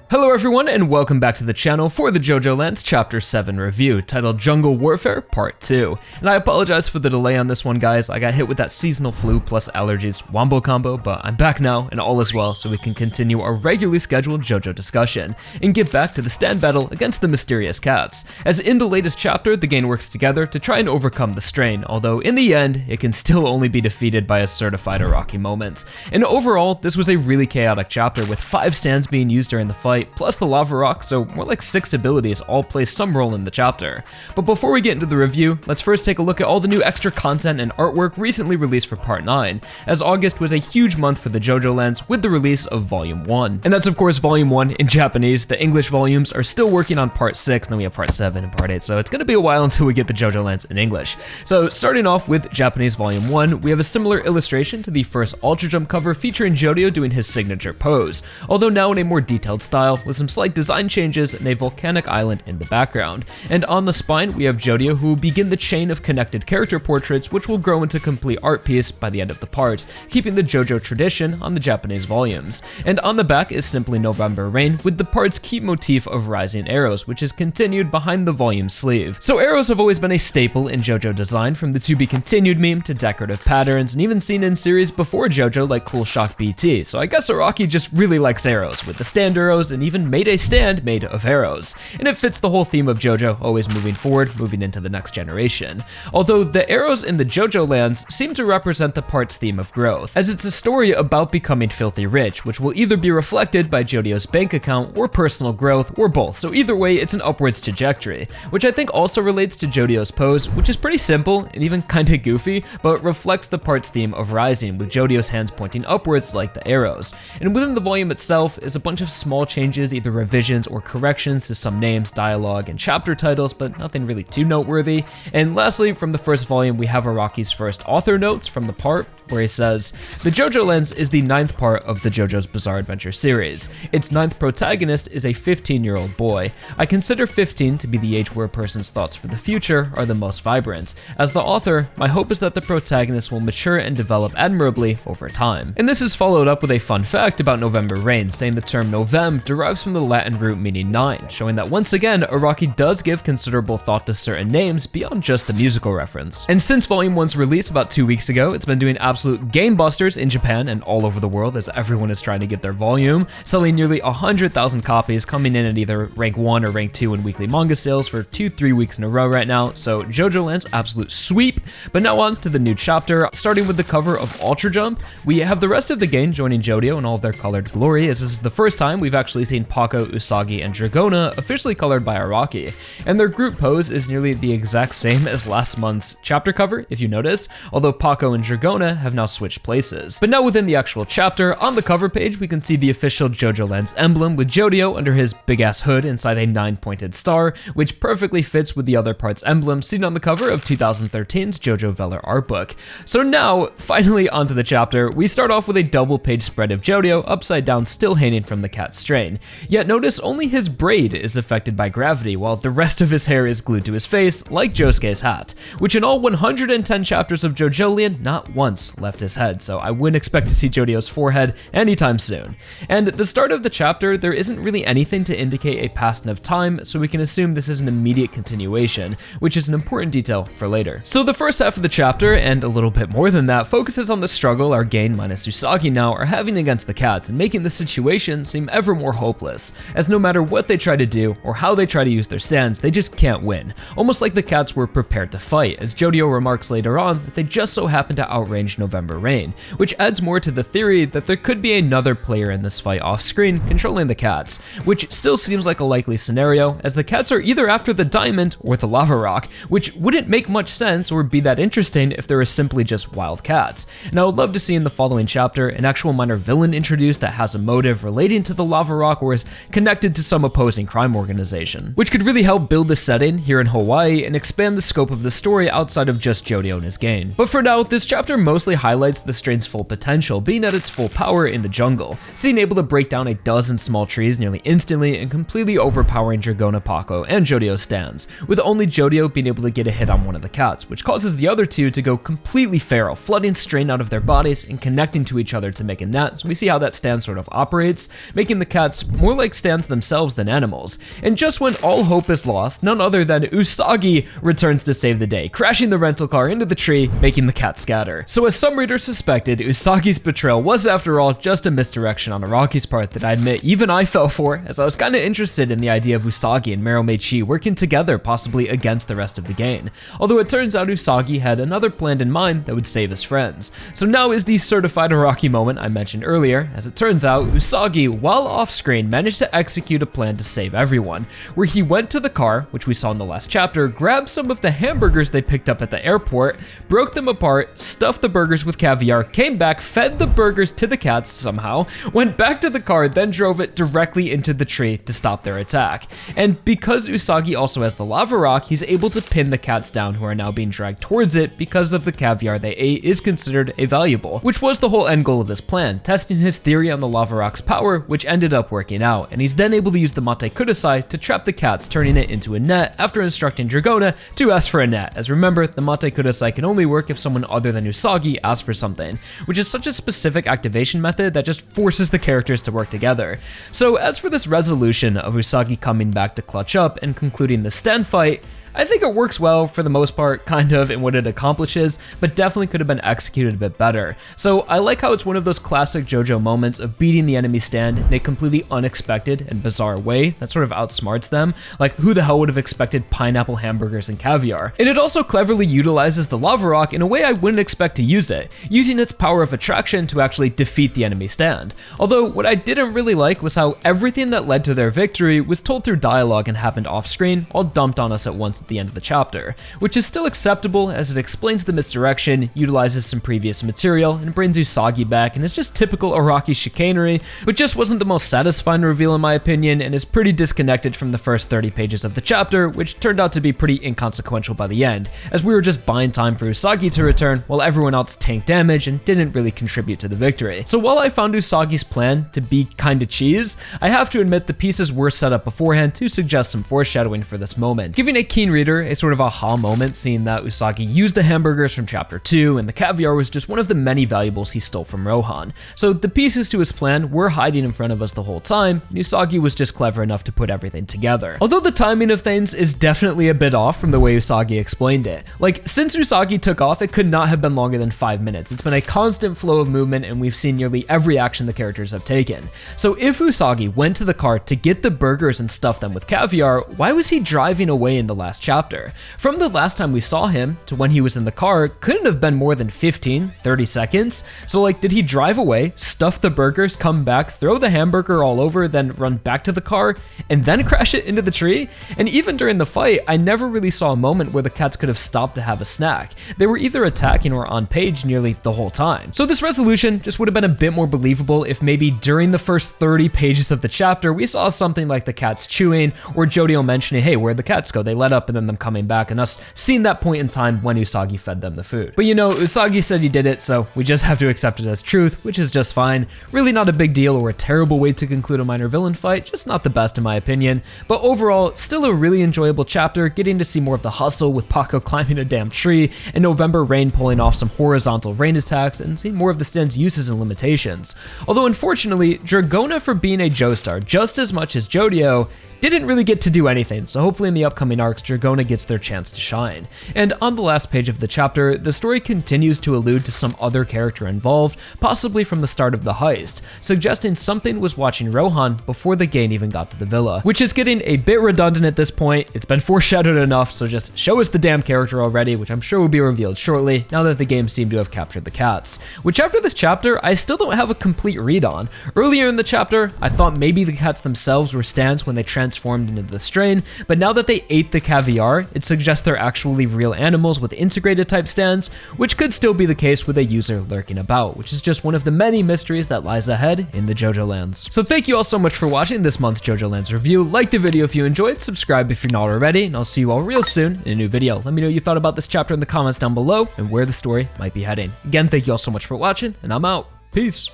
Hello everyone and welcome back to the channel for the JOJOLands Chapter 7 review, titled Jungle Warfare Part 2. And I apologize for the delay on this one, guys. I got hit with that seasonal flu plus allergies wombo combo, but I'm back now and all is well, so we can continue our regularly scheduled JoJo discussion and get back to the stand battle against the mysterious cats. As in the latest chapter, the gang works together to try and overcome the strain, although in the end, it can still only be defeated by a certified Araki moment. And overall, this was a really chaotic chapter with 5 stands being used during the fight, plus the lava rock, so more like 6 abilities all play some role in the chapter. But before we get into the review, let's first take a look at all the new extra content and artwork recently released for Part 9, as August was a huge month for the JOJOLands with the release of Volume 1. And that's of course Volume 1 in Japanese. The English volumes are still working on Part 6, and then we have Part 7 and Part 8, so it's gonna be a while until we get the JOJOLands in English. So starting off with Japanese Volume 1, we have a similar illustration to the first Ultra Jump cover featuring Jodio doing his signature pose, although now in a more detailed style with some slight design changes and a volcanic island in the background. And on the spine, we have Jodio, who will begin the chain of connected character portraits, which will grow into a complete art piece by the end of the part, keeping the JoJo tradition on the Japanese volumes. And on the back is simply November Rain, with the part's key motif of rising arrows, which is continued behind the volume sleeve. So arrows have always been a staple in JoJo design, from the to be continued meme to decorative patterns, and even seen in series before JoJo like Cool Shock BT. So I guess Araki just really likes arrows, with the stand arrows, and even made a stand made of arrows. And it fits the whole theme of JoJo, always moving forward, moving into the next generation. Although the arrows in the JoJoLands seem to represent the part's theme of growth, as it's a story about becoming filthy rich, which will either be reflected by Jodio's bank account or personal growth, or both. So either way, it's an upwards trajectory, which I think also relates to Jodio's pose, which is pretty simple and even kinda goofy, but reflects the part's theme of rising, with Jodio's hands pointing upwards like the arrows. And within the volume itself is a bunch of small changes, either revisions or corrections to some names, dialogue, and chapter titles, but nothing really too noteworthy. And lastly, from the first volume, we have Araki's first author notes from the part, where he says, "The JoJoLands is the 9th part of the JoJo's Bizarre Adventure series. Its 9th protagonist is a 15-year-old boy. I consider 15 to be the age where a person's thoughts for the future are the most vibrant. As the author, my hope is that the protagonist will mature and develop admirably over time." And this is followed up with a fun fact about November Rain, saying the term Novem derives from the Latin root meaning 9, showing that once again, Araki does give considerable thought to certain names beyond just the musical reference. And since Volume 1's release about 2 weeks ago, it's been doing absolute gangbusters in Japan and all over the world, as everyone is trying to get their volume, selling nearly 100,000 copies, coming in at either rank 1 or rank 2 in weekly manga sales for 2-3 weeks in a row right now. So JoJoLands absolute sweep. But now on to the new chapter, starting with the cover of Ultra Jump. We have the rest of the gang joining Jodio in all of their colored glory, as this is the first time we've actually seen Paco, Usagi, and Dragona officially colored by Araki. And their group pose is nearly the exact same as last month's chapter cover, if you noticed, although Paco and Dragona have now switched places. But now within the actual chapter, on the cover page, we can see the official JoJoLands emblem with Jodio under his big-ass hood inside a 9-pointed star, which perfectly fits with the other part's emblem seen on the cover of 2013's JoJo Velar art book. So now, finally onto the chapter, we start off with a double-page spread of Jodio upside down, still hanging from the cat's strain. Yet notice only his braid is affected by gravity, while the rest of his hair is glued to his face, like Josuke's hat, which in all 110 chapters of JoJolion, not once left his head, so I wouldn't expect to see Jodio's forehead anytime soon. And at the start of the chapter, there isn't really anything to indicate a passing of time, so we can assume this is an immediate continuation, which is an important detail for later. So the first half of the chapter, and a little bit more than that, focuses on the struggle our gang minus Usagi now are having against the cats, and making the situation seem ever more hopeless, as no matter what they try to do or how they try to use their stands, they just can't win. Almost like the cats were prepared to fight, as Jodio remarks later on that they just so happen to outrange November Rain, which adds more to the theory that there could be another player in this fight off screen controlling the cats, which still seems like a likely scenario, as the cats are either after the diamond or the lava rock, which wouldn't make much sense or be that interesting if there was simply just wild cats. And I would love to see in the following chapter an actual minor villain introduced that has a motive relating to the lava rock or is connected to some opposing crime organization, which could really help build the setting here in Hawaii and expand the scope of the story outside of just Jodio and his gang. But for now, this chapter mostly highlights the strain's full potential, being at its full power in the jungle, being able to break down a dozen small trees nearly instantly and completely overpowering Dragona, Paco, and Jodio stands, with only Jodio being able to get a hit on one of the cats, which causes the other two to go completely feral, flooding strain out of their bodies and connecting to each other to make a net. So we see how that stand sort of operates, making the cats more like stands themselves than animals. And just when all hope is lost, none other than Usagi returns to save the day, crashing the rental car into the tree, making the cat scatter. So as some readers suspected, Usagi's betrayal was after all just a misdirection on Araki's part that I admit even I fell for, as I was kinda interested in the idea of Usagi and Meromei-chi working together possibly against the rest of the gang. Although it turns out Usagi had another plan in mind that would save his friends. So now is the certified Araki moment I mentioned earlier. As it turns out, Usagi, while off screen, managed to execute a plan to save everyone, where he went to the car, which we saw in the last chapter, grabbed some of the hamburgers they picked up at the airport, broke them apart, stuffed the burgers with caviar, came back, fed the burgers to the cats somehow, went back to the car, then drove it directly into the tree to stop their attack. And because Usagi also has the lava rock, he's able to pin the cats down who are now being dragged towards it because of the caviar they ate is considered a valuable, which was the whole end goal of his plan, testing his theory on the lava rock's power, which ended up working out, and he's then able to use the Mate Kudasai to trap the cats, turning it into a net after instructing Dragona to ask for a net, as remember, the Mate Kudasai can only work if someone other than Usagi asks for something, which is such a specific activation method that just forces the characters to work together. So as for this resolution of Usagi coming back to clutch up and concluding the stand fight, I think it works well for the most part, kind of, in what it accomplishes, but definitely could have been executed a bit better. So I like how it's one of those classic JoJo moments of beating the enemy stand in a completely unexpected and bizarre way that sort of outsmarts them. Like, who the hell would have expected pineapple hamburgers and caviar? And it also cleverly utilizes the lava rock in a way I wouldn't expect to use it, using its power of attraction to actually defeat the enemy stand. Although what I didn't really like was how everything that led to their victory was told through dialogue and happened off screen, all dumped on us at once at the end of the chapter, which is still acceptable as it explains the misdirection, utilizes some previous material, and brings Usagi back, and it's just typical Araki chicanery, but just wasn't the most satisfying reveal in my opinion, and is pretty disconnected from the first 30 pages of the chapter, which turned out to be pretty inconsequential by the end, as we were just buying time for Usagi to return while everyone else tanked damage and didn't really contribute to the victory. So while I found Usagi's plan to be kinda cheese, I have to admit the pieces were set up beforehand to suggest some foreshadowing for this moment, giving a keen reader a sort of aha moment, seeing that Usagi used the hamburgers from chapter 2 and the caviar was just one of the many valuables he stole from Rohan. So the pieces to his plan were hiding in front of us the whole time, and Usagi was just clever enough to put everything together. Although the timing of things is definitely a bit off from the way Usagi explained it. Like, since Usagi took off, it could not have been longer than 5 minutes. It's been a constant flow of movement and we've seen nearly every action the characters have taken. So if Usagi went to the car to get the burgers and stuff them with caviar, why was he driving away in the last chapter? From the last time we saw him to when he was in the car, couldn't have been more than 15, 30 seconds. So like, did he drive away, stuff the burgers, come back, throw the hamburger all over, then run back to the car, and then crash it into the tree? And even during the fight, I never really saw a moment where the cats could have stopped to have a snack. They were either attacking or on page nearly the whole time. So this resolution just would have been a bit more believable if maybe during the first 30 pages of the chapter, we saw something like the cats chewing, or Jodio mentioning, hey, where'd the cats go? They let up, and then them coming back, and us seeing that point in time when Usagi fed them the food. But you know, Usagi said he did it, so we just have to accept it as truth, which is just fine. Really not a big deal or a terrible way to conclude a minor villain fight, just not the best in my opinion. But overall, still a really enjoyable chapter, getting to see more of the hustle with Paco climbing a damn tree, and November Rain pulling off some horizontal rain attacks, and seeing more of the stand's uses and limitations. Although unfortunately, Dragona, for being a Joestar just as much as Jodio, didn't really get to do anything, so hopefully in the upcoming arcs, Dragona gets their chance to shine. And on the last page of the chapter, the story continues to allude to some other character involved, possibly from the start of the heist, suggesting something was watching Rohan before the gang even got to the villa, which is getting a bit redundant at this point. It's been foreshadowed enough, so just show us the damn character already, which I'm sure will be revealed shortly, now that the game seemed to have captured the cats. Which after this chapter, I still don't have a complete read on. Earlier in the chapter, I thought maybe the cats themselves were stands when they transformed into the strain, but now that they ate the caviar VR, it suggests they're actually real animals with integrated type stands, which could still be the case with a user lurking about, which is just one of the many mysteries that lies ahead in the JoJo lands. So thank you all so much for watching this month's JoJo Lands review. Like the video if you enjoyed, subscribe if you're not already, and I'll see you all real soon in a new video. Let me know what you thought about this chapter in the comments down below and where the story might be heading. Again, thank you all so much for watching, and I'm out. Peace.